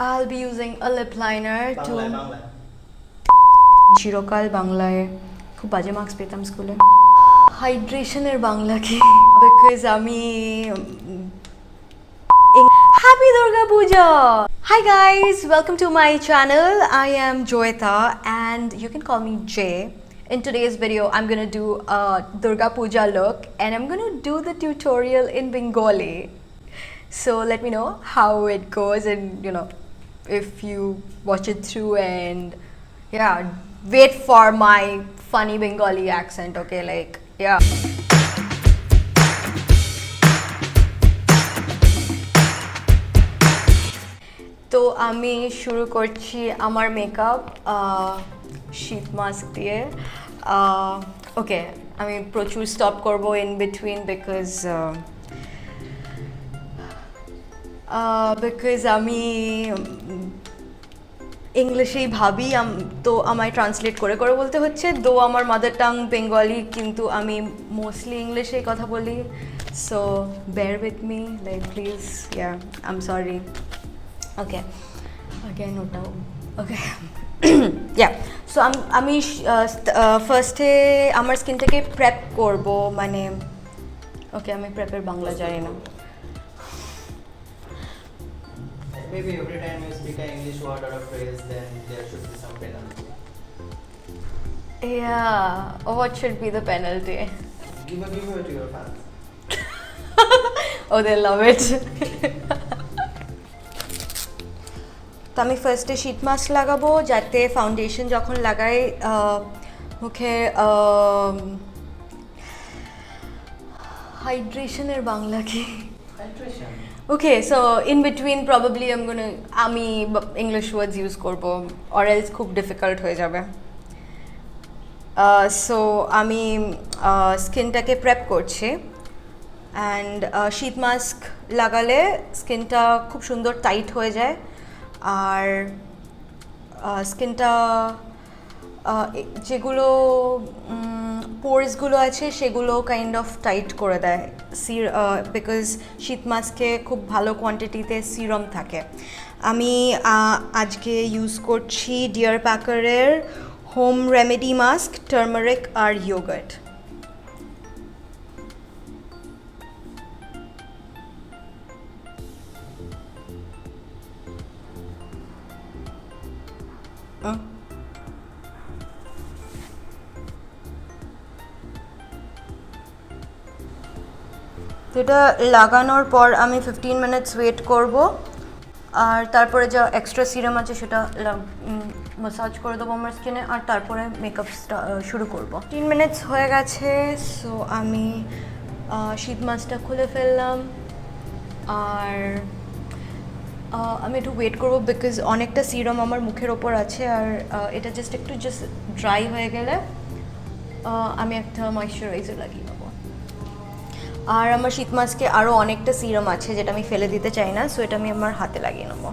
I'll be using a lip liner to বাংলায় চিরকাল বাংলায় খুব বাজে মার্কস পেতাম স্কুলে হাইড্রেশনের বাংলা কি বিকজ আমি Happy Durga Puja! Hi guys, welcome to my channel. I am Joeta and you can call me Jay. In today's video, I'm gonna do a Durga Puja look and I'm gonna do the tutorial in Bengali. So let me know how it goes and if you watch it through and yeah, wait for my funny Bengali accent, okay, like yeah. তো আমি শুরু করছি আমার makeup শীত mask দিয়ে ওকে আমি প্রচুর stop করব ইন বিটুইন বিকজ আমি ইংলিশেই ভাবি তো আমায় ট্রান্সলেট করে করে বলতে হচ্ছে দো আমার মাদার টাং বেঙ্গলি কিন্তু আমি মোস্টলি ইংলিশেই কথা বলি so bear with me like please yeah I am sorry Okay, again ওটাও ওকে ইয়া সো আমি ফার্স্টে আমার স্কিনটাকে প্রেপ করব মানে ওকে আমি প্রেপের বাংলা জানি না Maybe every time you speak an English word or a phrase, then there should be some penalty. Yeah, what should be the penalty? Give a giveaway to your fans. Oh, they love it. তো আমি ফার্স্টে sheet mask লাগাবো যাতে foundation যখন লাগাই মুখে হাইড্রেশনের বাংলা কি Hydration. Okay so in between probably আমি ইংলিশ ওয়ার্ডস ইউজ করব অর এলস খুব ডিফিকাল্ট হয়ে যাবে সো আমি স্কিনটাকে প্রেপ করছি অ্যান্ড শীত মাস্ক লাগালে স্কিনটা খুব সুন্দর টাইট হয়ে যায় আর স্কিনটা যেগুলো পোরসগুলো আছে সেগুলো কাইন্ড অফ টাইট করে দেয় বিকজ শীত মাস্কে খুব ভালো কোয়ান্টিটিতে সিরাম থাকে আমি আজকে ইউজ করছি ডিয়ার প্যাকারের হোম রেমেডি মাস্ক টার্মারিক আর ইয়োগার্ট তো এটা লাগানোর পর আমি 15 মিনিটস ওয়েট করব আর তারপরে যা এক্সট্রা সিরাম আছে সেটা ম্যাসাজ করে দেবো আমার স্কিনে আর তারপরে মেকআপ শুরু করব 3 মিনিটস হয়ে গেছে সো আমি শীত মাস্কটা খুলে ফেললাম আর আমি একটু ওয়েট করবো বিকজ অনেকটা সিরাম আমার মুখের ওপর আছে আর এটা জাস্ট ড্রাই হয়ে গেলে আমি একটা ময়শ্চারাইজার লাগিয়ে নেবো আর আমার শীত মাস্কে আরও অনেকটা সিরাম আছে যেটা আমি ফেলে দিতে চাই না সো এটা আমি আমার হাতে লাগিয়ে নেবো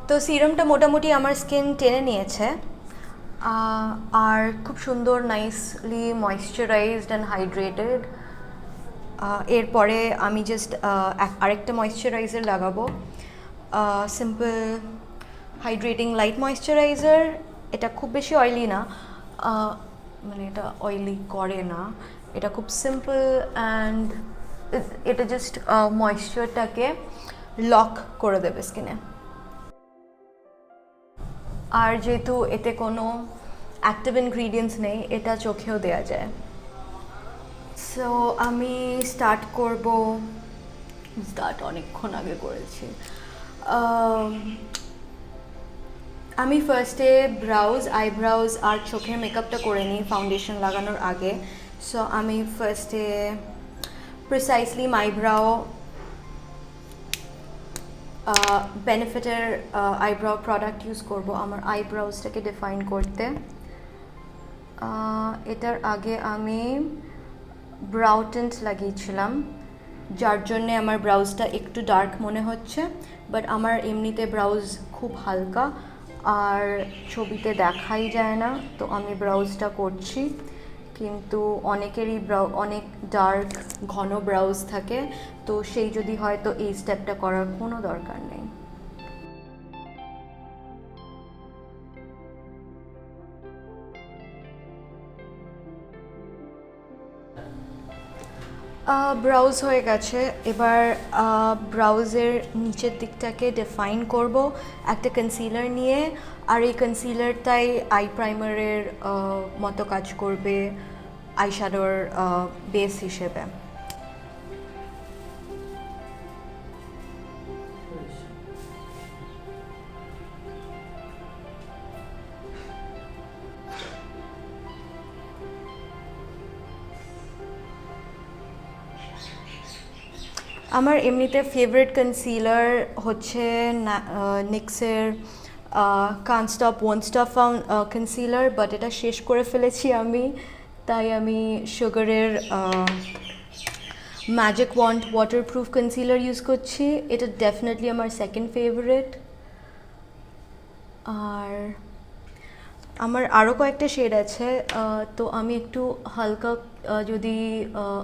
তো সিরামটা মোটামুটি আমার স্কিন টেনে নিয়েছে আর খুব সুন্দর নাইসলি ময়েশ্চারাইজড অ্যান্ড হাইড্রেটেড এরপরে আমি জাস্ট আরেকটা ময়েশ্চারাইজার লাগাবো সিম্পল হাইড্রেটিং লাইট ময়েশ্চারাইজার এটা খুব বেশি অয়েলি না মানে এটা অয়েলি করে না এটা খুব সিম্পল অ্যান্ড এটা জাস্ট ময়েশ্চারটাকে লক করে দেবে স্কিনে আর যেহেতু এতে কোনো অ্যাক্টিভ ইনগ্রিডিয়েন্টস নেই এটা চোখেও দেওয়া যায় সো আমি স্টার্ট অনেকক্ষণ আগে করেছি আমি ফার্স্টে আইব্রাউজ আর চোখের মেকআপটা করে নিই ফাউন্ডেশন লাগানোর আগে সো আমি ফার্স্টে প্রিসাইসলি মাইব্রাও বেনিফিটের আইব্রাউ প্রোডাক্ট ইউজ করব আমার আইব্রাউজটাকে ডিফাইন করতে এটার আগে আমি ব্রাউ টিন্ট লাগিয়েছিলাম যার জন্যে আমার ব্রাউজটা একটু ডার্ক মনে হচ্ছে বাট আমার এমনিতে ব্রাউজ খুব হালকা আর ছবিতে দেখাই যায় না তো আমি ব্রাউজটা করছি কিন্তু অনেকেরই অনেক ডার্ক ঘন ব্রাউজ থাকে, তো সেই যদি হয় তো এই স্টেপটা করার কোনো দরকার নেই। ব্রাউজ হয়ে গেছে, এবার ব্রাউজের নিচের দিকটাকে ডিফাইন করব একটা কনসিলার নিয়ে, আর এই কনসিলারটাই আই প্রাইমারের মতো কাজ করবে আইশ্যাডোর বেস হিসেবে। আমার এমনিতে ফেভারিট কনসিলার হচ্ছে নিক্সের can't stop won't stop concealer, but এটা শেষ করে ফেলেছি আমি, তাই আমি সুগারের magic wand waterproof concealer use করছি। এটা ডেফিনেটলি আমার সেকেন্ড ফেভারিট। আর আমার আরও কয়েকটা শেড আছে, তো আমি একটু হালকা যদি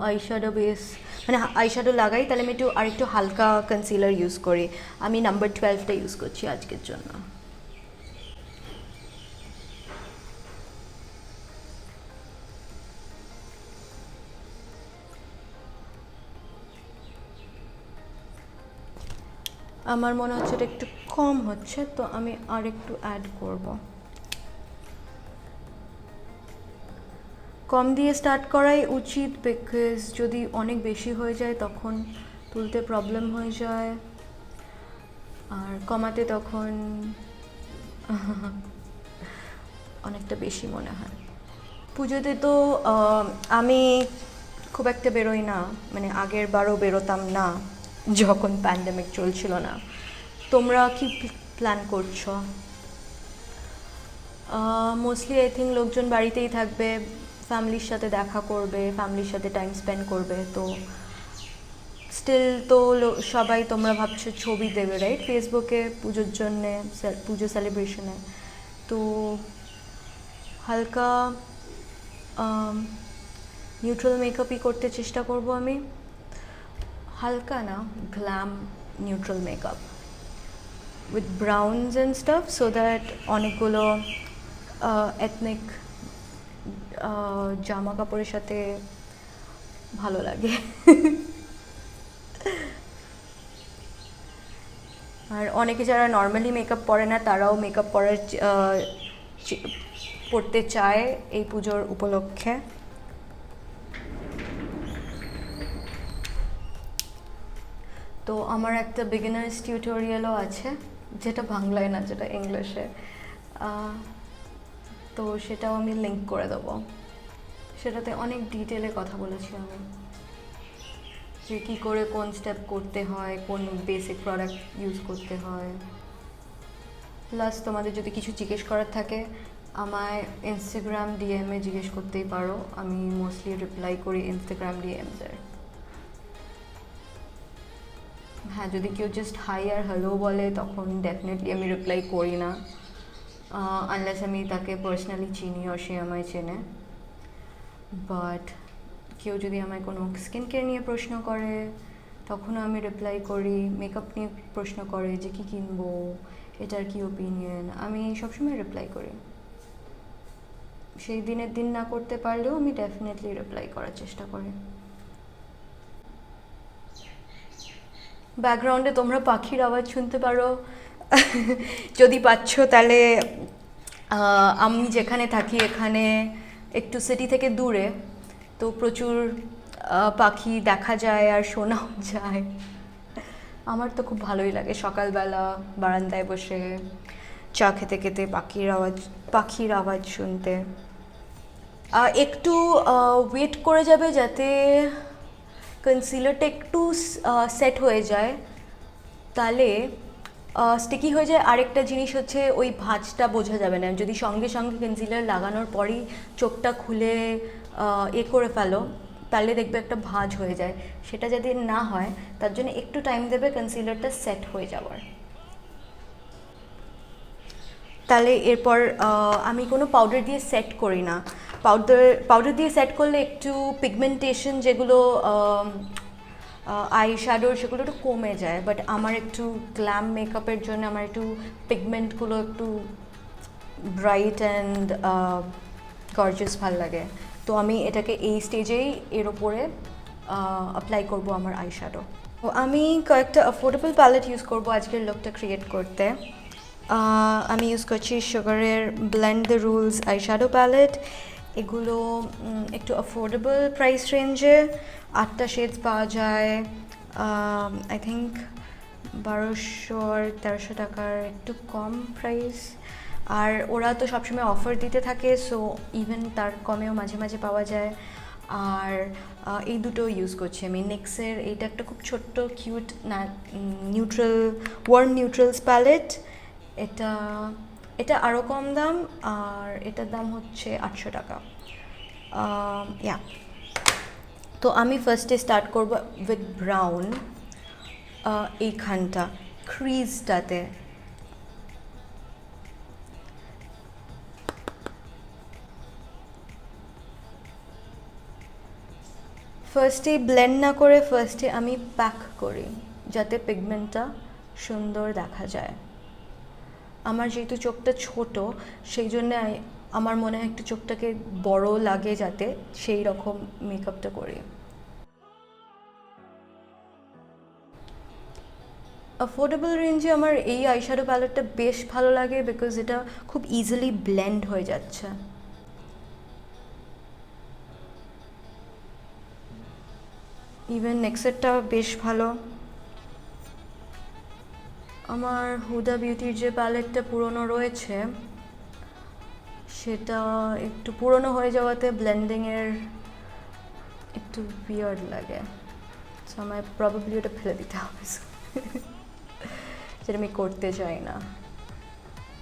আইশ্যাডো বেস মানে আইশ্যাডো লাগাই তাহলে আমি আরেকটু হালকা কনসিলার ইউজ করি। আমি নাম্বার 12টা ইউজ করছি আজকের জন্য। আমার মনে হচ্ছে এটা একটু কম হচ্ছে, তো আমি আর একটু অ্যাড করব। কম দিয়ে স্টার্ট করাই উচিত, বিকজ যদি অনেক বেশি হয়ে যায় তখন তুলতে প্রবলেম হয়ে যায়, আর কমাতে তখন অনেকটা বেশি মনে হয়। পুজোতে তো আমি খুব একটা বেরোই না, মানে আগের বারও বেরোতাম না যখন প্যান্ডেমিক চলছিল না। তোমরা কি প্ল্যান করছো? মোস্টলি আই থিঙ্ক লোকজন বাড়িতেই থাকবে, ফ্যামিলির সাথে দেখা করবে, ফ্যামিলির সাথে টাইম স্পেন্ড করবে। তো স্টিল তো সবাই তোমরা ভাবছো ছবি দেবে, রাইট, ফেসবুকে পুজোর জন্যে, পুজো সেলিব্রেশনে। তো হালকা নিউট্রাল মেকআপই করতে চেষ্টা করব আমি, হালকা না, glam neutral makeup with browns and staff, so that অনেকগুলো এথনিক জামা কাপড়ের সাথে ভালো লাগে। আর অনেকে যারা নর্মালি মেকআপ পরে না তারাও মেকআপ পরতে চায় এই পুজোর উপলক্ষে। তো আমার একটা বিগিনার্স টিউটোরিয়ালও আছে, যেটা বাংলায় না, যেটা ইংলিশে, তো সেটাও আমি লিঙ্ক করে দেবো। সেটাতে অনেক ডিটেলে কথা বলেছি আমি, যে কী করে কোন স্টেপ করতে হয়, কোন বেসিক প্রোডাক্ট ইউজ করতে হয়। প্লাস তোমাদের যদি কিছু জিজ্ঞেস করার থাকে আমায় ইনস্টাগ্রাম ডিএমে জিজ্ঞেস করতেই পারো, আমি মোস্টলি রিপ্লাই করি ইনস্টাগ্রাম ডিএমসের। হ্যাঁ, যদি কেউ জাস্ট হাই আর হ্যালো বলে তখন ডেফিনেটলি আমি রিপ্লাই করি না, আনলেস আমি তাকে পার্সোনালি চিনি আর সে আমায় চেনে। বাট কেউ যদি আমায় কোনো স্কিন কেয়ার নিয়ে প্রশ্ন করে তখনও আমি রিপ্লাই করি, মেকআপ নিয়ে প্রশ্ন করে যে কী কিনবো, এটার কী ওপিনিয়ন, আমি সবসময় রিপ্লাই করি। সেই দিনের দিন না করতে পারলেও আমি ডেফিনেটলি রিপ্লাই করার চেষ্টা করি। ব্যাকগ্রাউন্ডে তোমরা পাখির আওয়াজ শুনতে পারো, যদি পাচ্ছ তাহলে আমি যেখানে থাকি এখানে একটু সিটি থেকে দূরে, তো প্রচুর পাখি দেখা যায় আর শোনাও যায়। আমার তো খুব ভালোই লাগে সকালবেলা বারান্দায় বসে চা খেতে খেতে পাখির আওয়াজ শুনতে। একটু ওয়েট করে যাবে যাতে কনসিলারটা একটু সেট হয়ে যায়, তাহলে স্টিকি হয়ে যায়। আরেকটা জিনিস হচ্ছে ওই ভাঁজটা বোঝা যাবে না, যদি সঙ্গে সঙ্গে কনসিলার লাগানোর পরই চোখটা খুলে করে ফেলো তাহলে দেখবে একটা ভাঁজ হয়ে যায়। সেটা যদি না হয় তার জন্য একটু টাইম দেবে কনসিলারটা সেট হয়ে যাওয়ার। তাহলে এরপর আমি কোনো পাউডার দিয়ে সেট করি না, পাউডার দিয়ে সেট করলে একটু পিগমেন্টেশন যেগুলো আই শ্যাডোর সেগুলো একটু কমে যায়, বাট আমার একটু গ্ল্যাম মেকআপের জন্য আমার একটু পিগমেন্টগুলো একটু ব্রাইট অ্যান্ড গর্জিয়াস ভাল লাগে। তো আমি এটাকে এই স্টেজেই এর ওপরে অ্যাপ্লাই করব আমার আই শ্যাডো। তো আমি কয়েকটা অ্যাফোর্ডেবল প্যালেট ইউজ করব আজকের লুকটা ক্রিয়েট করতে। আমি ইউজ করছি সুগারের blend the rules eye shadow palette. এগুলো একটু অ্যাফোর্ডেবল প্রাইস রেঞ্জে, 8টা শেডস পাওয়া যায়। আই থিঙ্ক 1200 আর 1300 টাকার একটু কম প্রাইস। আর ওরা তো সবসময় অফার দিতে থাকে, সো ইভেন তার কমেও মাঝে মাঝে পাওয়া যায়। আর এই দুটো ইউজ করছি আমি। নেক্সের এইটা একটা খুব ছোট্ট কিউট নিউট্রাল ওয়ার্ম নিউট্রালস প্যালেট। এটা আরও কম দাম, আর এটার দাম হচ্ছে 800 টাকা। ইয়া, তো আমি ফার্স্টে স্টার্ট করব উইথ ব্রাউন। এইখানটা ক্রিজটাতে ফার্স্টে ব্লেন্ড না করে ফার্স্টে আমি প্যাক করি, যাতে পিগমেন্টটা সুন্দর দেখা যায়। আমার যেহেতু চোখটা ছোট, সেই জন্য আমার মনে হয় একটু চোখটাকে বড় লাগে, যাতে সেই রকম মেকআপটা করি। অ্যাফোর্ডেবল রেঞ্জে আমার এই আইশ্যাডো প্যালেটটা বেশ ভালো লাগে, বিকজ এটা খুব ইজিলি ব্লেন্ড হয়ে যাচ্ছে। ইভেন নেক্সেরটা বেশ ভালো। আমার হুদা বিউটির যে প্যালেটটা পুরনো রয়েছে, সেটা একটু পুরনো হয়ে যাওয়াতে ব্লেন্ডিংয়ের একটু উইয়ার্ড লাগে, সো আমায় প্রবাবলি ওটা ফেলে দিতে হবে, যেটা আমি করতে চাই না।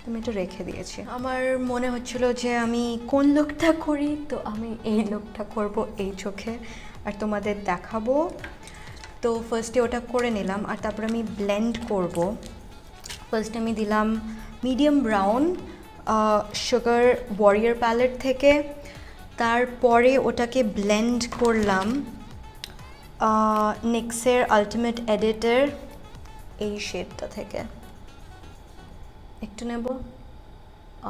আমি এটা রেখে দিয়েছি। আমার মনে হচ্ছিল যে আমি কোন লুকটা করি, তো আমি এই লুকটা করব এই চোখে আর তোমাদের দেখাবো। তো ফার্স্টে ওটা করে নিলাম, আর তারপর আমি ব্লেন্ড করব। ফার্স্টে আমি দিলাম medium brown sugar warrior palette থেকে, তারপরে ওটাকে ব্লেন্ড করলাম নিক্সের আলটিমেট এডিটের এই শেডটা থেকে। একটু নেব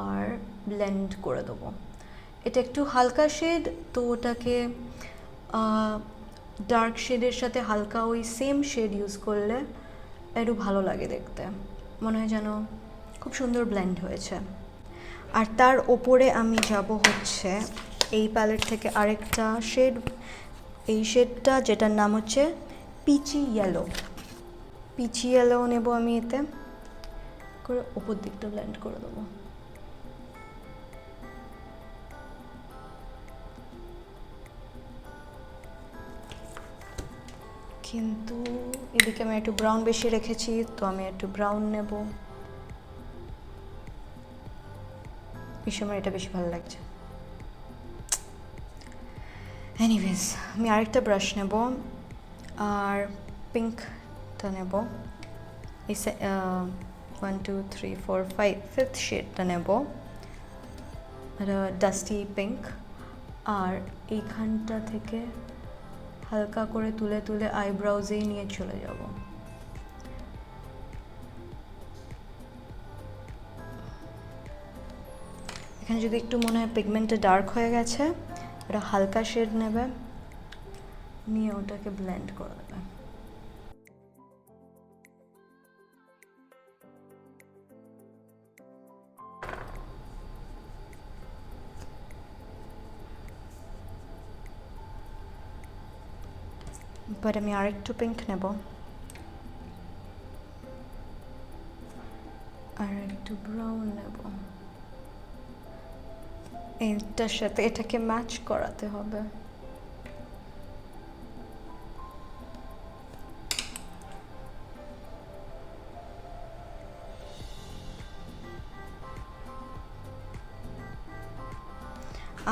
আর ব্লেন্ড করে দেবো। এটা একটু হালকা শেড, তো ওটাকে ডার্ক শেডের সাথে হালকা ওই সেম শেড ইউজ করলে একটু ভালো লাগে দেখতে, মনে হয় যেন খুব সুন্দর ব্লেন্ড হয়েছে। আর তার ওপরে আমি যাব হচ্ছে এই প্যালেট থেকে আরেকটা শেড, এই শেডটা যেটার নাম হচ্ছে পিচি ইয়েলো। পিচি ইয়েলো নেব আমি, এতে করে ওপর দিকটা ব্লেন্ড করে দেবো। কিন্তু এদিকে আমি একটু ব্রাউন বেশি রেখেছি, তো আমি একটু ব্রাউন নেব। এই সময় এটা বেশি ভালো লাগছে। এনিওয়েজ, আমি আরেকটা ব্রাশ নেব আর পিঙ্কটা নেব। এই 1 2 3 4 5 ফিফথ শেডটা নেব, ডাস্টি পিঙ্ক। আর এইখানটা থেকে হালকা করে তুলে তুলে আইব্রাউজেই নিয়ে চলে যাব। এখানে যদি একটু মনে হয় পিগমেন্টটা ডার্ক হয়ে গেছে, এটা হালকা শেড নেবে, নিয়ে ওটাকে ব্লেন্ড করে দেবে। বাট আমি আরেকটু পিঙ্ক নেব, আর একটু ব্রাউন নেব। এটার সাথে এটাকে ম্যাচ করাতে হবে।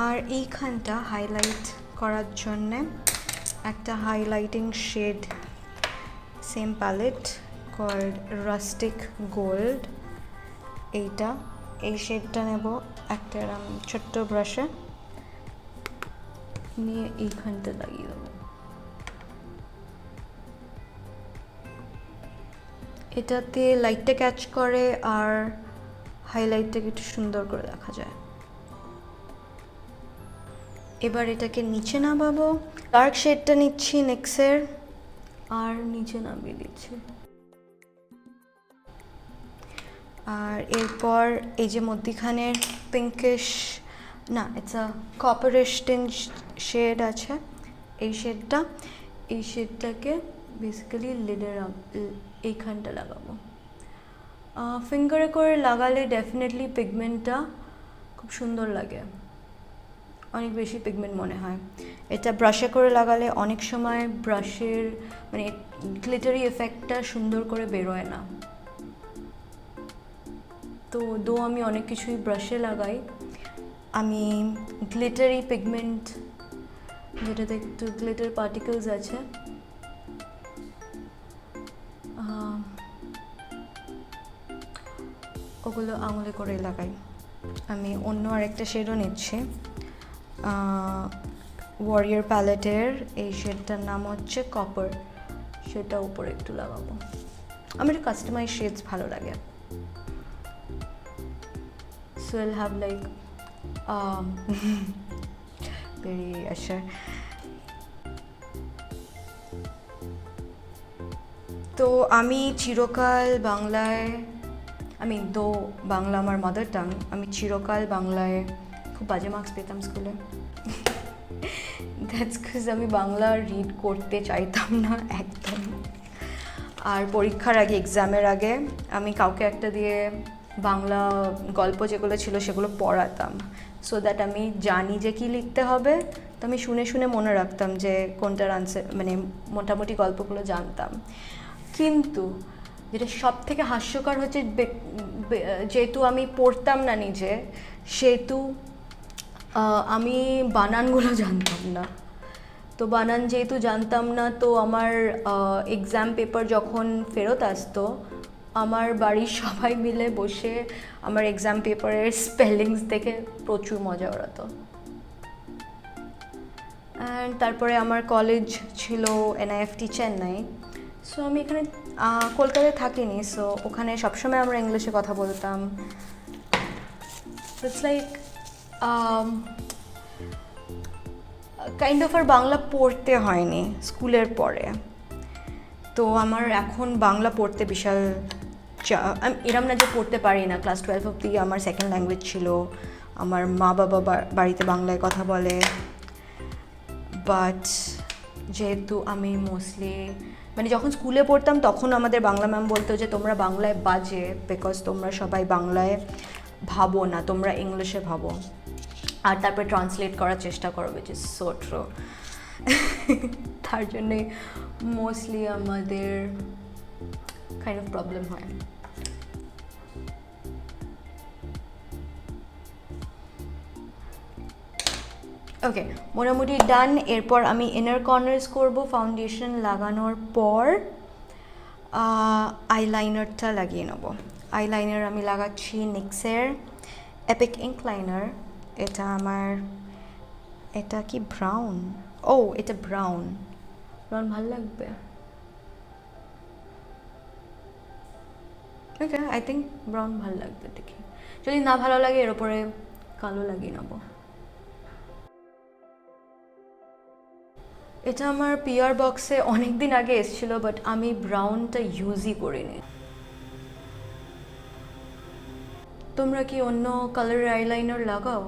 আর এইখানটা হাইলাইট করার জন্যে একটা highlighting shade, same palette called rustic gold. এই শেডটা নেব একটা ছোট্ট ব্রাশে, নিয়ে এইখানটা লাগিয়ে দেবো। এটাতে লাইটটা ক্যাচ করে আর হাইলাইটটাকে একটু সুন্দর করে দেখা যায়। এবার এটাকে নিচে নামাবো। ডার্ক শেডটা নিচ্ছি নেক্সের আর নিচে নামিয়ে দিচ্ছি। আর এরপর এই যে মধ্যিখানের পিঙ্কিশ না, ইটস আ কপারিশ টিঞ্জ শেড আছে, এই শেডটাকে বেসিক্যালি লিডের এইখানটা লাগাবো। ফিঙ্গারে করে লাগালে ডেফিনেটলি পিগমেন্টটা খুব সুন্দর লাগে, অনেক বেশি পিগমেন্ট মনে হয়। এটা ব্রাশে করে লাগালে অনেক সময় ব্রাশের মানে গ্লিটারি এফেক্টটা সুন্দর করে বেরোয় না। তো আমি অনেক কিছুই ব্রাশে লাগাই, আমি গ্লিটারি পিগমেন্ট যেটাতে একটু গ্লিটার পার্টিকেলস আছে ওগুলো আঙুলে করে লাগাই। আমি অন্য আরেকটা শেডও নিচ্ছি, ওয়ারিয়ার প্যালেটের এই শেডটার নাম হচ্ছে কপার, সেটা উপরে একটু লাগাবো। আমার একটু কাস্টমাইজ শেডস ভালো লাগে। So I'll have like very sure. তো আমি চিরকাল বাংলায়, বাংলা আমার মাদার টাং, আমি চিরকাল বাংলায় খুব বাজে মার্কস পেতাম স্কুলে। দ্যাটস বিকজ আমি বাংলা রিড করতে চাইতাম না একদম। আর পরীক্ষার আগে, এক্সামের আগে আমি কাউকে একটা দিয়ে বাংলা গল্প যেগুলো ছিল সেগুলো পড়াতাম, সো দ্যাট আমি জানি যে কী লিখতে হবে। তো আমি শুনে শুনে মনে রাখতাম যে কোনটার আনসার, মানে মোটামুটি গল্পগুলো জানতাম। কিন্তু যেটা সব থেকে হাস্যকর হচ্ছে, যেহেতু আমি পড়তাম না নিজে, সেহেতু আমি বানানগুলো জানতাম না। তো বানান যেহেতু জানতাম না, তো আমার এক্সাম পেপার যখন ফেরত আসতো, আমার বাড়ির সবাই মিলে বসে আমার এক্সাম পেপারের স্পেলিংস দেখে প্রচুর মজা ওড়াতো। অ্যান্ড তারপরে আমার কলেজ ছিল NIFT চেন্নাই, সো আমি এখানে কলকাতায় থাকিনি, সো ওখানে সবসময় আমরা ইংলিশে কথা বলতাম। ইটস লাইক কাইন্ড অফ আর বাংলা পড়তে হয়নি স্কুলের পরে। তো আমার এখন বাংলা পড়তে বিশাল এরম না যে পড়তে পারি না, ক্লাস 12 অবধি আমার সেকেন্ড ল্যাঙ্গুয়েজ ছিল, আমার মা বাবা বাড়িতে বাংলায় কথা বলে। বাট যেহেতু আমি মোস্টলি মানে যখন স্কুলে পড়তাম তখন আমাদের বাংলা ম্যাম বলতো যে তোমরা বাংলায় বাজে, বিকজ তোমরা সবাই বাংলায় ভাবো না, তোমরা ইংলিশে ভাবো, আর তারপরে ট্রান্সলেট করার চেষ্টা করো, উইচ ইজ সো ট্রু। তার জন্যে মোস্টলি আমাদের কাইন্ড অফ প্রবলেম হয়। ওকে, মোটামুটি ডান। এরপর আমি ইনার কর্নার্স করব ফাউন্ডেশন লাগানোর পর। আইলাইনারটা লাগিয়ে নেব। আইলাইনার আমি লাগাচ্ছি নিক্সের এপিক ইঙ্ক লাইনার। এটা কি ব্রাউন? এটা ব্রাউন ভালো লাগবে। ওকে, আই থিঙ্ক ব্রাউন ভালো লাগবে দেখি। যদি না ভালো লাগে এর উপরে কালো লাগিয়ে নেব। এটা আমার পিআর বক্সে অনেক দিন আগে এসেছিল, বাট আমি ব্রাউনটা ইউজই করিনি। তোমরা কি অন্য কালারের আইলাইনার লাগাও?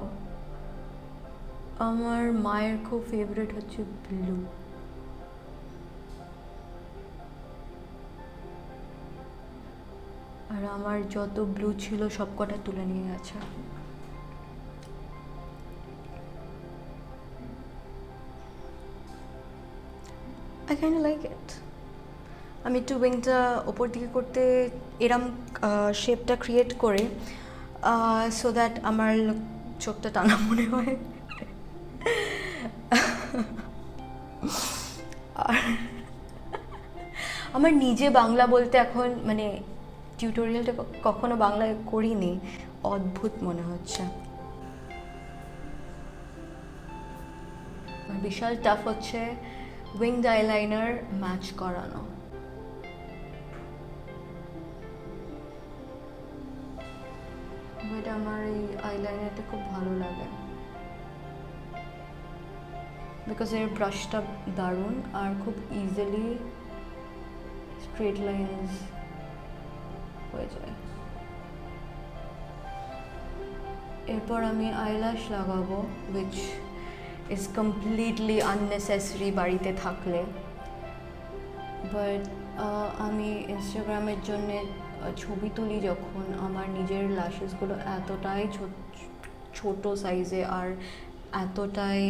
আমার মায়ের খুব ফেভারিট হচ্ছে ব্লু। আর আমার যত ব্লু ছিল সব কটা তুলে নিয়ে গেছে। I kind of like it. আমি একটু উইংটা ওপর দিকে করতে এরম শেপটা ক্রিয়েট করে, সো দ্যাট আমার চোখটা টানা মনে হয়। আর আমার নিজে বাংলা বলতে এখন মানে টিউটোরিয়ালটা কখনো বাংলায় করিনি, অদ্ভুত মনে হচ্ছে। আর বিশাল টাফ হচ্ছে উইংড আইলাইনার ম্যাচ করানো। বাট আমার এই আইলাইনারটা খুব ভালো লাগে বিকজ এর ব্রাশটা দারুণ আর খুব ইজিলি স্ট্রেট লাইনস হয়ে যায়। এরপর আমি আইল্যাশ লাগাবো উইচ ইজ কমপ্লিটলি আননেসেসারি বাড়িতে থাকলে, বাট আমি ইনস্টাগ্রামের জন্যে ছবি তুলি যখন আমার নিজের ল্যাশেসগুলো এতটাই ছোট সাইজে আর এতটাই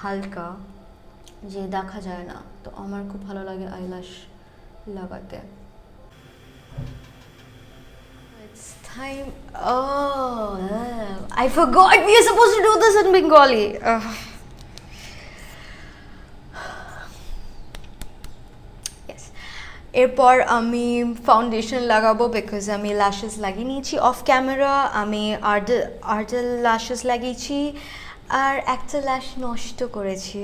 হালকা যে দেখা যায় না, তো আমার খুব ভালো লাগে আইল্যাশ লাগাতে। It's time. Oh, I forgot we are supposed to do this in Bengali. Yes. এরপর আমি ফাউন্ডেশন লাগাবো বিকজ আমি ল্যাশেস লাগিয়ে নিয়েছি অফ ক্যামেরা। আমি আর্টেল ল্যাশেস লাগিয়েছি আর একটা ল্যাশ নষ্ট করেছি।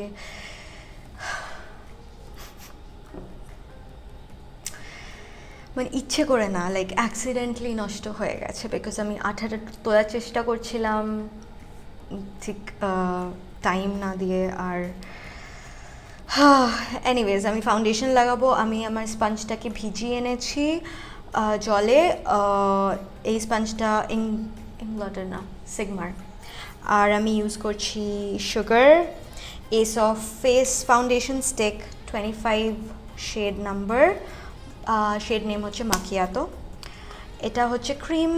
মানে ইচ্ছে করে না, লাইক অ্যাক্সিডেন্টলি নষ্ট হয়ে গেছে বিকজ আমি আঠাটা তোলার চেষ্টা করছিলাম ঠিক টাইম না দিয়ে। আর এনিওয়েজ আমি ফাউন্ডেশন লাগাবো। আমি আমার স্পঞ্জটাকে ভিজিয়ে এনেছি জলে। এই স্পঞ্জটা ইংলটের না, সিগমার। আর আমি ইউজ করছি sugar ace of face foundation stick 25 shade number. Shade name হচ্ছে মাকিয়াতো। এটা হচ্ছে ক্রিম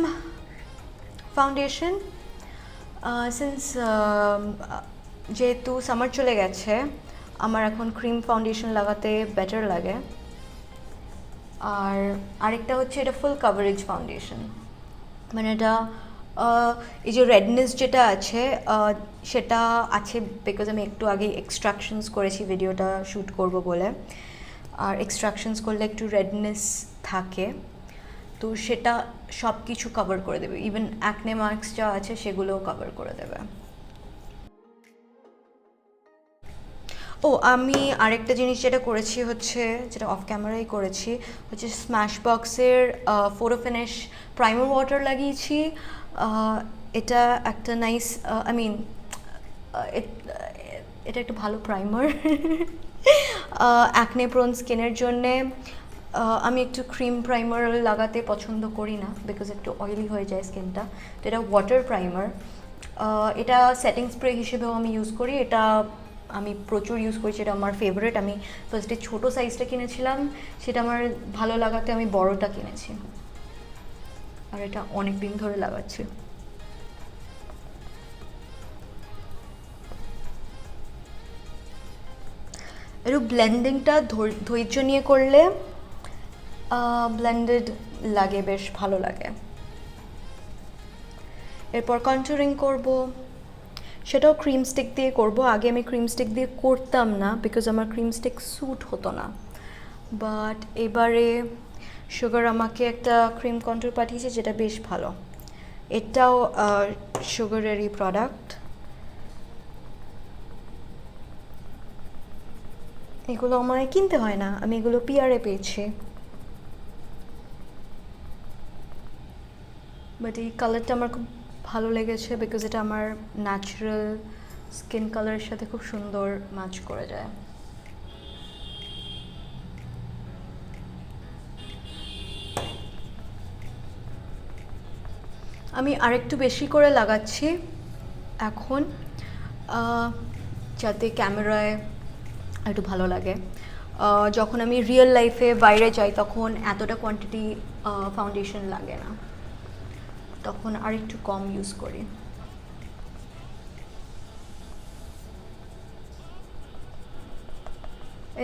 ফাউন্ডেশন। সিন্স যেহেতু সামার চলে গেছে আমার এখন ক্রিম ফাউন্ডেশন লাগাতে বেটার লাগে। আর আরেকটা হচ্ছে এটা ফুল কাভারেজ ফাউন্ডেশন, মানে এটা এই যে রেডনেস যেটা আছে সেটা আছে বিকজ আমি একটু আগে এক্সট্রাকশনস করেছি ভিডিওটা শ্যুট করব বলে। আর এক্সট্রাকশনস করলে একটু রেডনেস থাকে, তো সেটা সব কিছু কভার করে দেবে, ইভেন অ্যাকনে মার্কস যা আছে সেগুলোও কভার করে দেবে। ও আমি আরেকটা জিনিস যেটা করেছি হচ্ছে, যেটা অফ ক্যামেরাই করেছি, হচ্ছে স্ম্যাশ বক্সের ফোটো ফিনিশ প্রাইমার ওয়াটার লাগিয়েছি। এটা একটা নাইস এটা একটা ভালো প্রাইমার অ্যাকনে প্রোন স্কিনের জন্যে। আমি একটু ক্রিম প্রাইমার লাগাতে পছন্দ করি না বিকজ একটু অয়েলি হয়ে যায় স্কিনটা, তো এটা ওয়াটার প্রাইমার। এটা সেটিং স্প্রে হিসেবেও আমি ইউজ করি, এটা আমি প্রচুর ইউজ করেছি, এটা আমার ফেভারিট। আমি ফার্স্টে ছোটো সাইজটা কিনেছিলাম, সেটা আমার ভালো লাগাতে আমি বড়টা কিনেছি আর এটা অনেক দিন ধরে লাগাচ্ছি। একটু ব্লেন্ডিংটা ধৈর্য নিয়ে করলে ব্লেন্ডেড লাগে, বেশ ভালো লাগে। এরপর কন্টুরিং করব, সেটাও ক্রিম স্টিক দিয়ে করব। আগে আমি ক্রিম স্টিক দিয়ে করতাম না বিকজ আমার ক্রিম স্টিক স্যুট হতো না, বাট এবারে সুগার আমাকে একটা ক্রিম কন্টুর পাঠিয়েছে যেটা বেশ ভালো। এটাও সুগারেরই প্রোডাক্ট। এগুলো আমায় কিনতে হয় না, আমি এগুলো পিআরে পেয়েছি। বাট এই কালারটা আমার খুব ভালো লেগেছে বিকজ এটা আমার ন্যাচারাল স্কিন কালারের সাথে খুব সুন্দর ম্যাচ করে যায়। আমি আরেকটু বেশি করে লাগাচ্ছি এখন, যাতে ক্যামেরায় একটু ভালো লাগে। যখন আমি রিয়েল লাইফে বাইরে যাই তখন এতটা কোয়ান্টিটি ফাউন্ডেশন লাগে না, তখন আরেকটু কম ইউজ করি।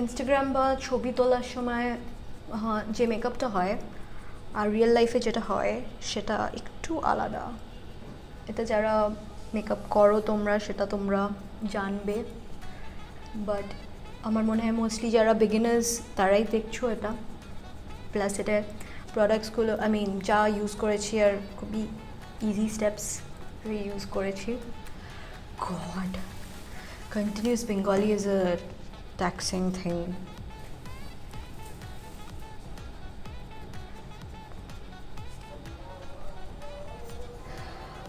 ইনস্টাগ্রাম বা ছবি তোলার সময় যে মেকআপটা হয় আর রিয়েল লাইফে যেটা হয় সেটা একটু আলাদা। এটা যারা মেকআপ করো তোমরা সেটা তোমরা জানবে, বাট আমার মনে হয় মোস্টলি যারা বিগিনার্স তারাই দেখছো এটা। প্লাস এটা প্রোডাক্টসগুলো যা ইউজ করেছি আর খুবই ইজি স্টেপস ইউজ করেছি। God Continuous Bengali is a taxing thing.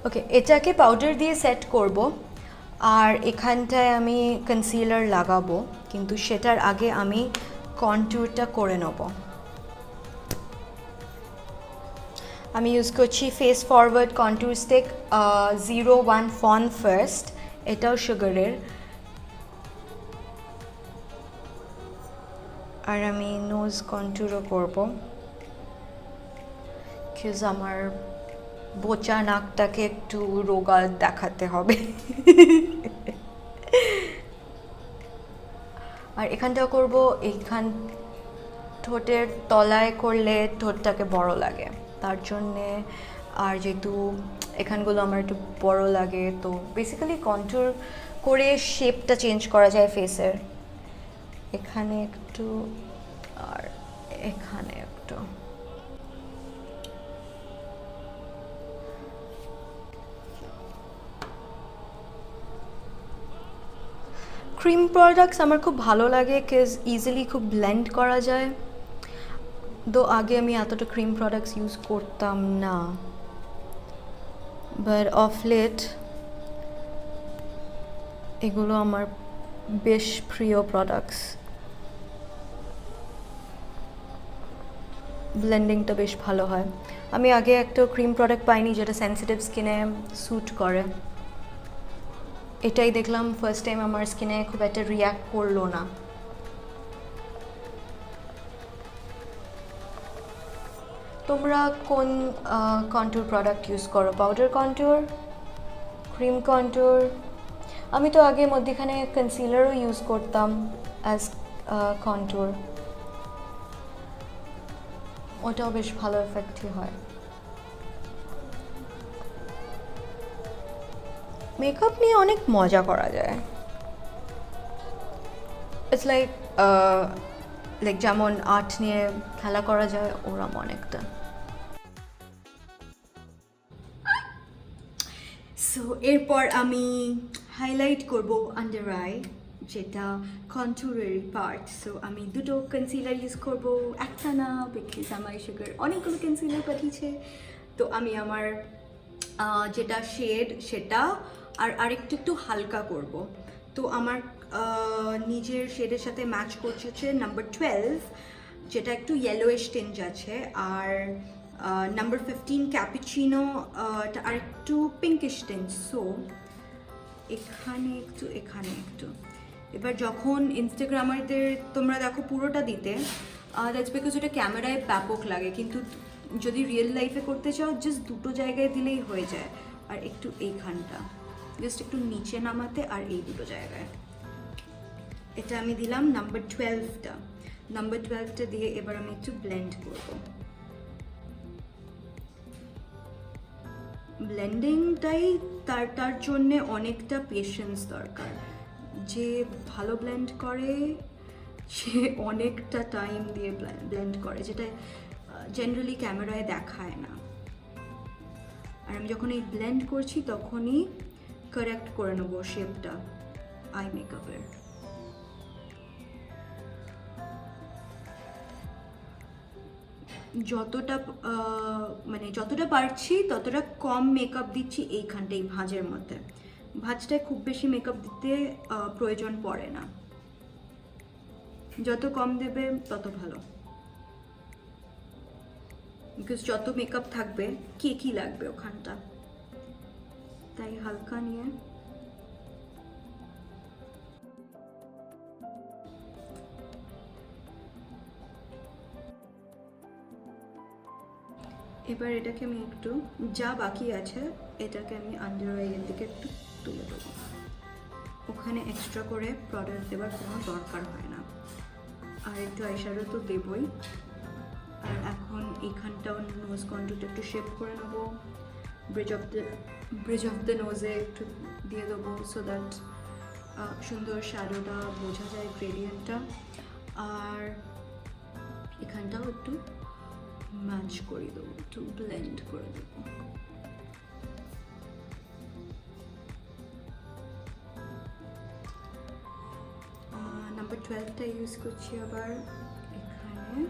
ওকে, এটাকে পাউডার দিয়ে সেট করব আর এখানটায় আমি কনসিলার লাগাবো, কিন্তু সেটার আগে আমি কন্ট্যুরটা করে নেব। আমি ইউজ করছি face forward contour stick 01 fawn first, এটাও সুগারের। আর আমি নোজ কন্ট্যুরও করব, বিকজ আমার বোচা নাকটাকে একটু রোগা দেখাতে হবে। আর এখানটাও করব, এইখান ঠোঁটের তলায় করলে ঠোঁটটাকে বড় লাগে তার জন্যে। আর যেহেতু এখানগুলো আমার একটু বড় লাগে, তো বেসিক্যালি কন্ট্যুর করে শেপটা চেঞ্জ করা যায় ফেসের। এখানে একটু আর এখানে একটু। ক্রিম প্রোডাক্টস আমার খুব ভালো লাগে, কেজ ইজিলি খুব ব্লেন্ড করা যায়। দো আগে আমি এতটা ক্রিম প্রোডাক্টস ইউজ করতাম না, বাট অফ লেট এগুলো আমার বেশ প্রিয় প্রোডাক্টস। ব্লেন্ডিংটা বেশ ভালো হয়। আমি আগে একটা ক্রিম প্রোডাক্ট পাইনি যেটা সেন্সিটিভ স্কিনে স্যুট করে, এটাই দেখলাম ফার্স্ট টাইম আমার স্কিনে খুব একটা রিয়্যাক্ট করলো না। তোমরা কোন কন্ট্যুর প্রোডাক্ট ইউজ করো? Powder contour, cream contour? আমি তো আগে মধ্যেখানে কনসিলারও ইউজ করতাম অ্যাজ কন্ট্যুর, ওটাও বেশ ভালো এফেক্টই হয়। মেকআপ নিয়ে অনেক মজা করা যায়। ইটস লাইক যেমন আর্ট নিয়ে খেলা করা যায়, ওরম অনেকটা। সো এরপর আমি হাইলাইট করব আন্ডার আই, যেটা কন্ট্যুরের পার্ট। সো আমি দুটো কনসিলার ইউজ করব, একটা না, বিকজ আমার সুগার অনেকগুলো কনসিলার পাঠিয়েছে। তো আমি আমার যেটা শেড সেটা আর আরেকটু একটু হালকা করব। তো আমার নিজের শেডের সাথে ম্যাচ করছে হচ্ছে নাম্বার 12, যেটা একটু ইয়েলোইশ টিঞ্জ আছে, আর নাম্বার 15 ক্যাপুচিনো, এটা আর একটু পিঙ্কিশ টিঞ্জ। সো এখানে একটু, এখানে একটু। এবার যখন ইনস্টাগ্রামারদের তোমরা দেখো পুরোটা দিতে, দ্যাটস বিকজ ওটা ক্যামেরায় ব্যাপক লাগে, কিন্তু যদি রিয়েল লাইফে করতে চাও জাস্ট দুটো জায়গায় দিলেই হয়ে যায়। আর একটু এইখানটা জাস্ট একটু নিচে নামাতে, আর এই দুটো জায়গায়। এটা আমি দিলাম নাম্বার 12টা। নাম্বার 12টা দিয়ে এবার আমি একটু ব্লেন্ড করব। ব্লেন্ডিংটাই তার জন্যে অনেকটা পেশেন্স দরকার। যে ভালো ব্লেন্ড করে সে অনেকটা টাইম দিয়ে ব্লেন্ড করে, যেটা জেনারেলি ক্যামেরায় দেখায় না। আর আমি যখন এই ব্লেন্ড করছি তখনই কারেক্ট করে নেবো শেপটা আই মেকআপের। যতটা পারছি ততটা কম মেকআপ দিচ্ছি এইখানটাই, ভাঁজের মধ্যে। ভাঁজটায় খুব বেশি মেকআপ দিতে প্রয়োজন পড়ে না, যত কম দেবে তত ভালো। বিকজ যত মেকআপ থাকবে কি লাগবে ওখানটা, তাই হালকা নিয়ে। এবার এটাকে আমি একটু, যা বাকি আছে এটাকে আমি আন্ডার আইয়ের দিকে একটু তুলে দেবো। ওখানে এক্সট্রা করে প্রোডাক্ট দেওয়ার কোনো দরকার হয় না। আর একটু আইশ্যাডো তো দেবই। আর এখন এইখানটাও নোজ কন্ট্যুরটা একটু শেপ করে নেবো, ব্রিজ অফ দ্য নোজে একটু দিয়ে দেবো, সো দ্যাট সুন্দর শ্যাডোটা বোঝা যায়, গ্রেডিয়েন্টটা। আর এখানটাও একটু ম্যাচ করে দেবো, একটু ব্লেন্ড করে দেবো। 12টা ইউজ করছি আবার এখানে।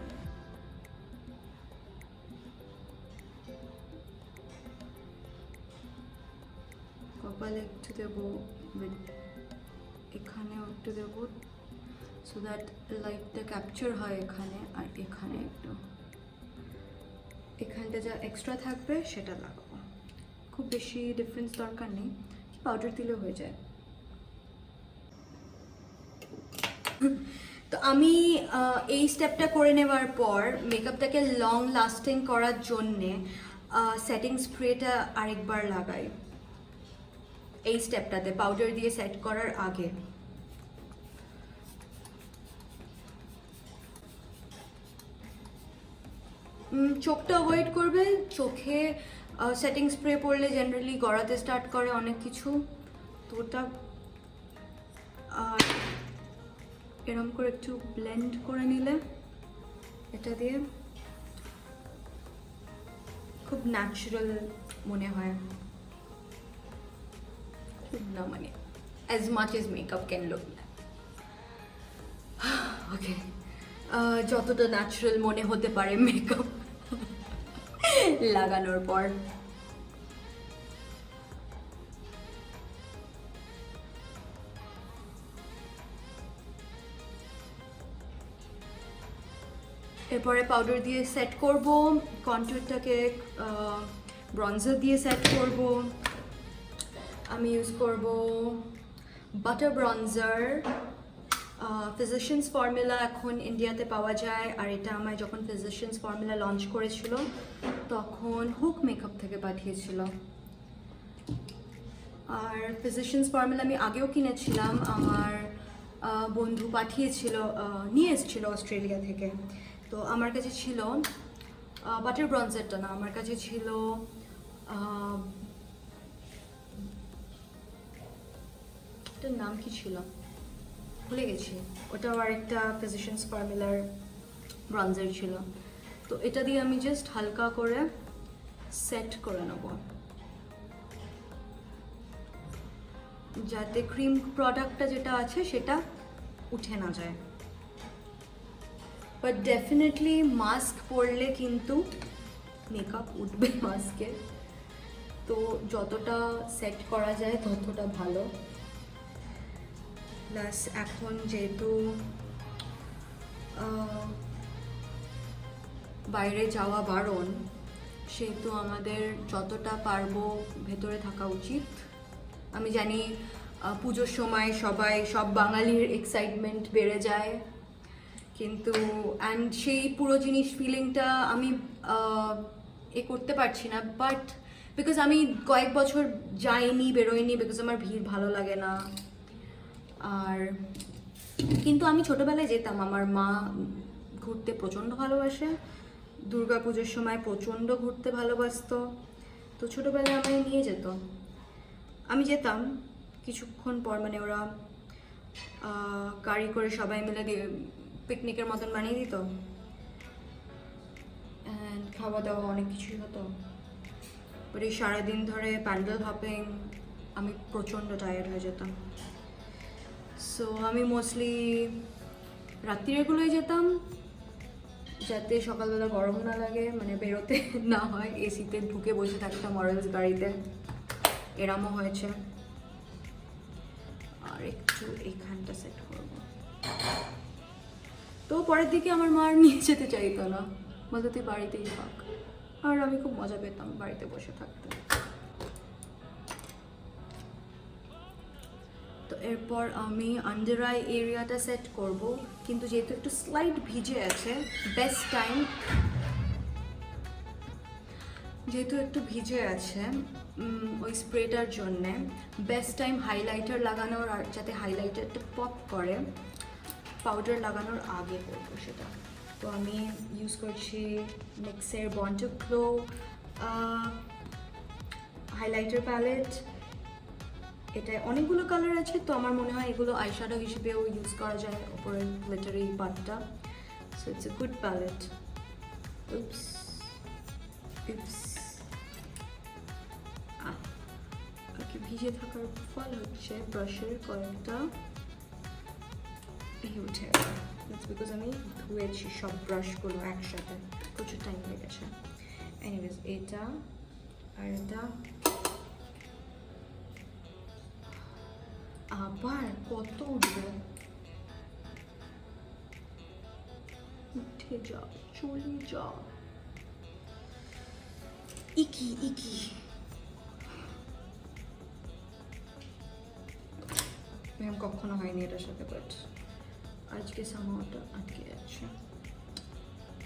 কপালে একটু দেবো, এখানেও একটু দেবো, সো দ্যাট লাইটটা ক্যাপচার হয় এখানে, আর এখানে একটু, এখানটা যা এক্সট্রা থাকবে সেটা লাগাবো। খুব বেশি ডিফারেন্স দরকার নেই, পাউডার দিলেও হয়ে যায়। তো আমি এই স্টেপটা করে নেওয়ার পর মেকআপটাকে লং লাস্টিং করার জন্যে সেটিং স্প্রেটা আরেকবার লাগাই এই স্টেপটাতে, পাউডার দিয়ে সেট করার আগে। চোখটা অ্যাভয়েড করবে, চোখে সেটিং স্প্রে পড়লে জেনারেলি গড়াতে স্টার্ট করে অনেক কিছু, তো ওটা আর এরকম করে একটু ব্লেন্ড করে নিলে এটা দিয়ে খুব ন্যাচারাল মনে হয়, খুব না মানে as much as makeup can look ওকে, যতটা ন্যাচারাল মনে হতে পারে মেকআপ লাগানোর পর। এরপরে পাউডার দিয়ে সেট করব, কন্টুরটাকে ব্রঞ্জার দিয়ে সেট করব। আমি ইউজ করব বাটার ব্রঞ্জার, ফিজিশিয়ান্স ফর্মুলা এখন ইন্ডিয়াতে পাওয়া যায়, আর এটা আমায় যখন ফিজিশিয়ান্স ফর্মুলা লঞ্চ করেছিল তখন হুক মেকআপ থেকে পাঠিয়েছিল। আর ফিজিশিয়ান্স ফর্মুলা আমি আগেও কিনেছিলাম, আমার বন্ধু পাঠিয়েছিল, নিয়ে এসেছিল অস্ট্রেলিয়া থেকে। তো আমার কাছে ছিল বাটার ব্রঞ্জারটা না, আমার কাছে ছিল ওটার নাম কি ছিল ভুলে গেছি, ওটাও আরেকটা ফিজিশিয়ান্স ফর্মুলার ব্রঞ্জার ছিল। তো এটা দিয়ে আমি জাস্ট হালকা করে সেট করে নেব, যাতে ক্রিম প্রোডাক্টটা যেটা আছে সেটা উঠে না যায়। বাট ডেফিনেটলি মাস্ক পরলে কিন্তু মেকআপ উঠবে মাস্কে, তো যতটা সেট করা যায় ততটা ভালো। প্লাস এখন যেহেতু বাইরে যাওয়া বারণ, সেহেতু আমাদের যতটা পারবো ভেতরে থাকা উচিত। আমি জানি পুজোর সময় সব বাঙালির এক্সাইটমেন্ট বেড়ে যায়, কিন্তু অ্যান্ড সেই পুরো জিনিস ফিলিংটা আমি করতে পারছি না, বাট বিকজ আমি কয়েক বছর যাইনি, বেরোইনি, বিকজ আমার ভিড় ভালো লাগে না। আর কিন্তু আমি ছোটোবেলায় যেতাম, আমার মা ঘুরতে প্রচণ্ড ভালোবাসে, দুর্গা পুজোর সময় প্রচণ্ড ঘুরতে ভালোবাসতো, তো ছোটোবেলায় আমায় নিয়ে যেত, আমি যেতাম কিছুক্ষণ পর, মানে ওরা গাড়ি করে সবাই মিলে পিকনিকের মতন বানিয়ে দিত, অ্যান্ড খাওয়া দাওয়া অনেক কিছুই হতো। বাট এই সারাদিন ধরে প্যান্ডেল হপিং আমি প্রচণ্ড টায়ার্ড হয়ে যেতাম, সো আমি মোস্টলি রাত্রিরেগুলোই যেতাম, যাতে সকালবেলা গরম না লাগে, মানে বেরোতে না হয়, এসিতে ঢুকে বসে থাকতাম অরেঞ্জ গাড়িতে, এরমও হয়েছে। আর একটু এইখানটা সেট করব, তো পরের দিকে আমার মা আর নিয়ে যেতে চাইতো না, বলতো তুই বাড়িতেই থাক, আর আমি খুব মজা পেতাম বাড়িতে বসে থাকতে। তো এরপর আমি আন্ডার আই এরিয়াটা সেট করব, কিন্তু যেহেতু একটু স্লাইট ভিজে আছে, বেস্ট টাইম, যেহেতু একটু ভিজে আছে ওই স্প্রেটার জন্যে বেস্ট টাইম হাইলাইটার লাগানোর, আর যাতে হাইলাইটারটা পপ করে পাউডার লাগানোর আগে করবো সেটা। তো আমি ইউজ করছি নিক্সের born to glow highlighter palette. এটায় অনেকগুলো কালার আছে, তো আমার মনে হয় এগুলো আইশ্যাডো হিসেবেও ইউজ করা যায় উপরের গ্লিটারি পার্টটা, so it's a good palette. Oops ভিজে থাকার ফল হচ্ছে ব্রাশের কয়েকটা এই উঠে বিকজ আমি ধুয়েছি সব ব্রাশগুলো একসাথে, প্রচুর টাইম লেগেছে। এনিওয়েজ এটা আর এটা আবার কত উঠবে, উঠে যা চলে যা, ইকি ইকি। ম্যাম কখনো হয়নি এটার সাথে, বাট আজকে সামাওটা আটকে যাচ্ছে।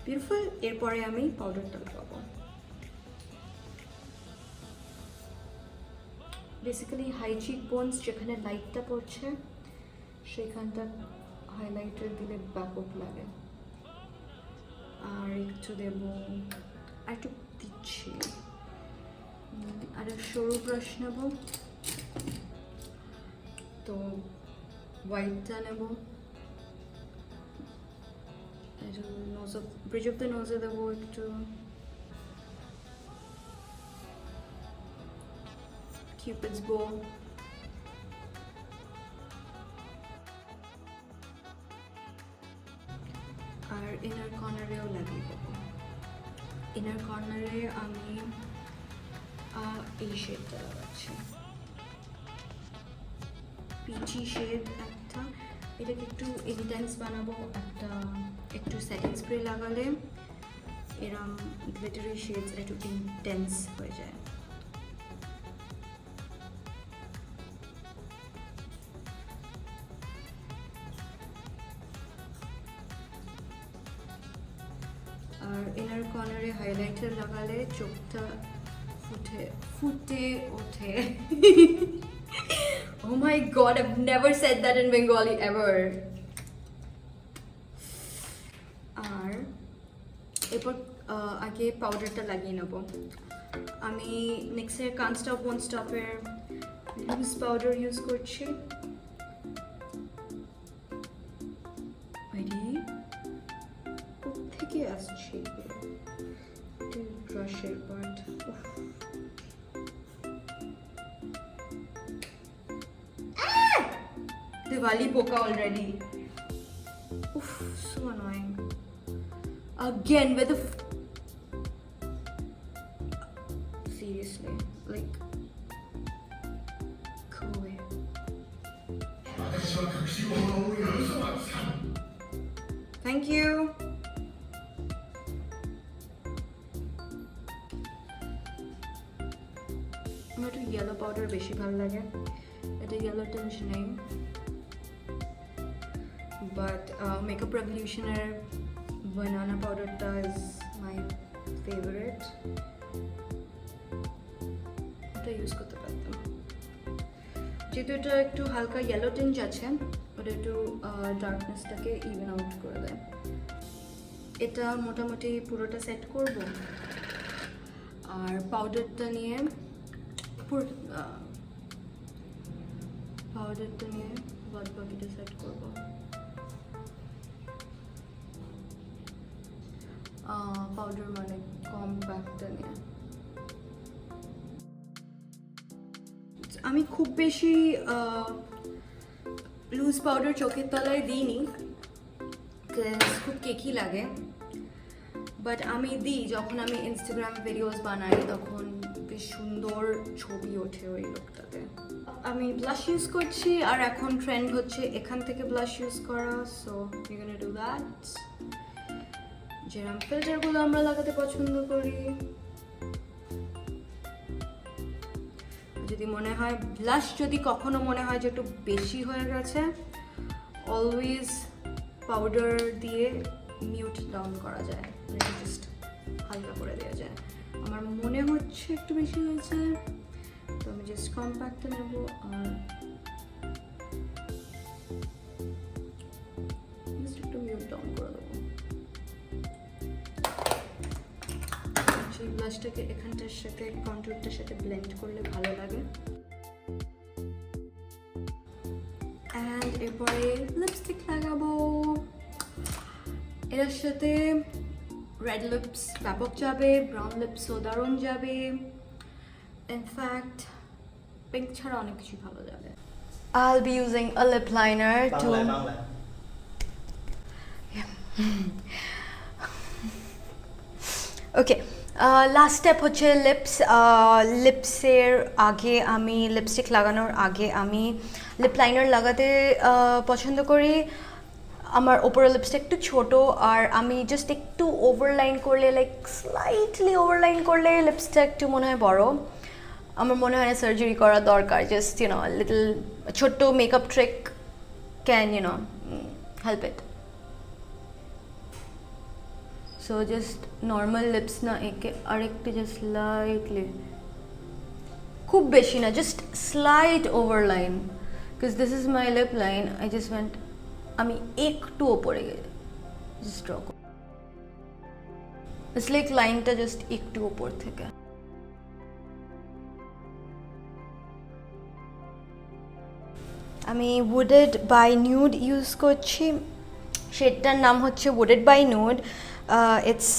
বিউটিফুল। এরপরে আমি পাউডারটা লাগাবো। বেসিক্যালি হাই চিক বোনস যেখানে লাইটটা পড়ছে সেখানটা হাইলাইটার দিলে ব্যাপক লাগে। আর একটু দেবো, আর একটু দিচ্ছি, আর সরু ব্রাশ নেব, তো হোয়াইটটা নেব, নোজ ব্রিজ অফ দ্য নোজে দেবো একটু, কিউপিডস বো, আর ইনার কর্নারেও লাগিয়ে দেবো। ইনার কর্নারে আমি এই শেডটা লাগাচ্ছি, পিচি শেড একটা, এটাকে একটু ইন্টেন্স বানাবো। একটা একটু সেটিং স্প্রে লাগালে এরম গ্লিটারি শেডস একটু ইন্টেন্স হয়ে যায়। আর ইনার কর্নারে হাইলাইটার লাগালে চোখটা ফুটে ওঠে। Oh my god, I've never said that in Bengali ever. আর এরপর আগে পাউডারটা লাগিয়ে নেব। আমি নিক্সের কান স্টপ ওয়ান স্টপের লুজ পাউডার ইউজ করছি। কোথেকে আসছে ব্রাশের part? Diwali poka already. Oof, so annoying. Again with the seriously, like, go away. Thank you. আমার একটু ইয়েলো পাউডার বেশি ভালো লাগে, এটা ইয়েলো টিঞ্জ নেই, but Makeup Revolutioner banana powder is my favorite. এটা ইউজ করতে পারতাম, যেহেতু এটা একটু হালকা ইয়েলো টিঞ্জ আছে, ওটা একটু ডার্কনেসটাকে ইভেন আউট করে দেয়। এটা মোটামুটি পুরোটা সেট করব, আর পাউডারটা নিয়ে বাদ বাকিটা সেট করবো। পাউডার মানে কম্প্যাক্টটা নিয়ে আমি খুব বেশি লুজ পাউডার চোখের তলায় দিইনি, খুব কেকি লাগে, বাট আমি দিই যখন আমি ইনস্টাগ্রাম ভিডিওস বানাই, তখন বেশ সুন্দর ছবি ওঠে ওই লোকটাতে। আমি ব্লাশ ইউজ করছি, আর এখন ট্রেন্ড হচ্ছে এখান থেকে ব্লাশ ইউজ করা, so you gonna do that. যেরকম ফিল্টারগুলো আমরা লাগাতে পছন্দ করি, যদি মনে হয় ব্লাশ যদি কখনো মনে হয় যে একটু বেশি হয়ে গেছে, অলওয়েজ পাউডার দিয়ে মিউট ডাউন করা যায়, জাস্ট হালকা করে দেওয়া যায়। আমার মনে হচ্ছে একটু বেশি হয়েছে, তো আমি জাস্ট কম্প্যাক্টটা নেব, আর জাস্ট একটু মিউট ডাউন করে দেবো। সেই ব্লাশটাকে এখানটার সাথে কন্ট্যুরটার সাথে ব্লেন্ড করলে ভালো লাগে। অ্যান্ড এরপরে লিপস্টিক লাগাবো, এটার সাথে রেড লিপস ব্যাপক যাবে, ব্রাউন লিপসও দারুণ যাবে, ইনফ্যাক্ট পিঙ্ক ছাড়া অনেক কিছু ভালো যাবে। I'll be using a lip liner to Bangla. Okay, last step হচ্ছে লিপস। লিপসের আগে আমি লিপস্টিক লাগানোর আগে আমি লিপ লাইনার লাগাতে পছন্দ করি। আমার ওপরের লিপসটা একটু ছোট, আর আমি জাস্ট একটু ওভারলাইন করলে, লাইক স্লাইটলি ওভারলাইন করলে লিপসটা একটু মনে হয় বড়। আমার মনে হয় না সার্জারি করা দরকার, জাস্ট লিটল ছোট্ট makeup trick can help it. So just normal lips না এঁকে আরেকটু জাস্ট স্লাইটলি, খুব বেশি না, just slight overline, because this is my lip line. I just want, আমি একটু ওপরে জাস্ট ড্র করব, ইটস লাইক লাইনটা জাস্ট একটু ওপর থেকে। আমি উডেড বাই নিউড ইউজ করছি, শেডটার নাম হচ্ছে wooded by nude. It's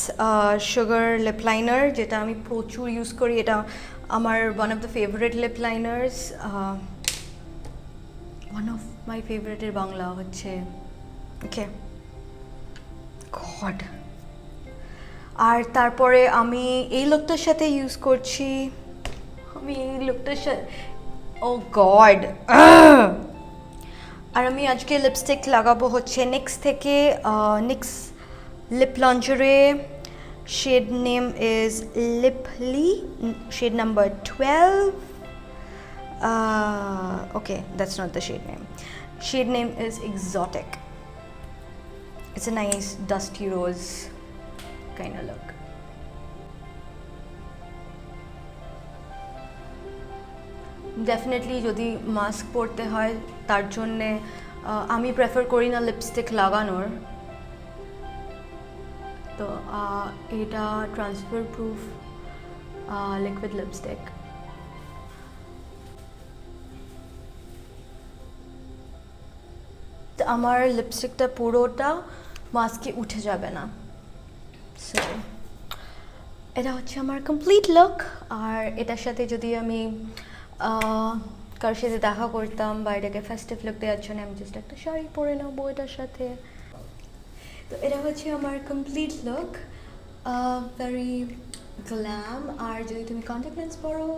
sugar lip liner, যেটা আমি প্রচুর ইউজ করি। এটা আমার one of the favourite lip liners. One of my ফেভারিটের বাংলা হচ্ছে ওকে গড। আর তারপরে আমি এই লুকটার সাথে ইউজ করছি, আমি এই লুকটার সাথে, ও গড। আর আমি আজকে লিপস্টিক লাগাবো হচ্ছে NYX থেকে, NYX লিপ লঞ্জারে, শেড নেম ইজ লিপলি, shade number 12। Okay, that's not the shade name. Shade name is Exotic. It's a nice dusty rose kind of look. Definitely যদি মাস্ক পরতে হয় তার জন্যে আমি প্রেফার করি না লিপস্টিক লাগানোর। তো এটা ট্রান্সফার প্রুফ লিকুইড লিপস্টিক। আমার লিপস্টিকটা পুরোটা মাস্কে উঠে যাবে না। সো এটা হচ্ছে আমার কমপ্লিট লুক। আর এটার সাথে যদি আমি কারোর সাথে দেখা করতাম বা এটাকে ফেস্টিভ লুক দেওয়ার জন্য আমি জাস্ট একটা শাড়ি পরে নেবো এটার সাথে। তো এটা হচ্ছে আমার কমপ্লিট লুক, ভেরি গ্ল্যাম। আর যদি তুমি কন্ট্যাক্ট লেন্স পরো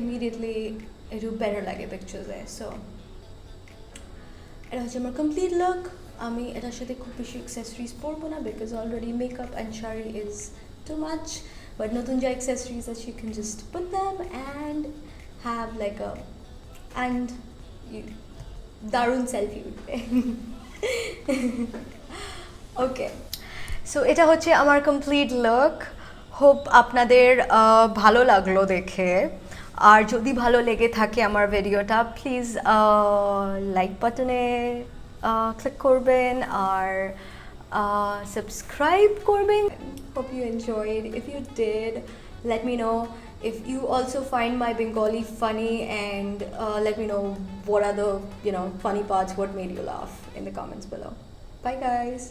ইমিডিয়েটলি একটু বেটার লাগে পিকচার্সে। সো এটা হচ্ছে আমার কমপ্লিট লুক। আমি এটার সাথে খুব বেশি অ্যাক্সেসরিজ পরবো না, because already makeup and sari is too much. But নতুন যে অ্যাক্সেসরিজ আছে you can just put them and have like a and দারুণ সেলফি উঠবে। ওকে, সো এটা হচ্ছে আমার কমপ্লিট লুক। হোপ আপনাদের ভালো লাগলো দেখে। আর যদি ভালো লেগে থাকে আমার ভিডিওটা, প্লিজ লাইক বাটনে ক্লিক করবেন আর সাবস্ক্রাইব করবেন। Hope you enjoyed. If you did, let me know. If you also find my Bengali funny, and let me know what are the funny parts, what made you laugh in the comments below. Bye guys.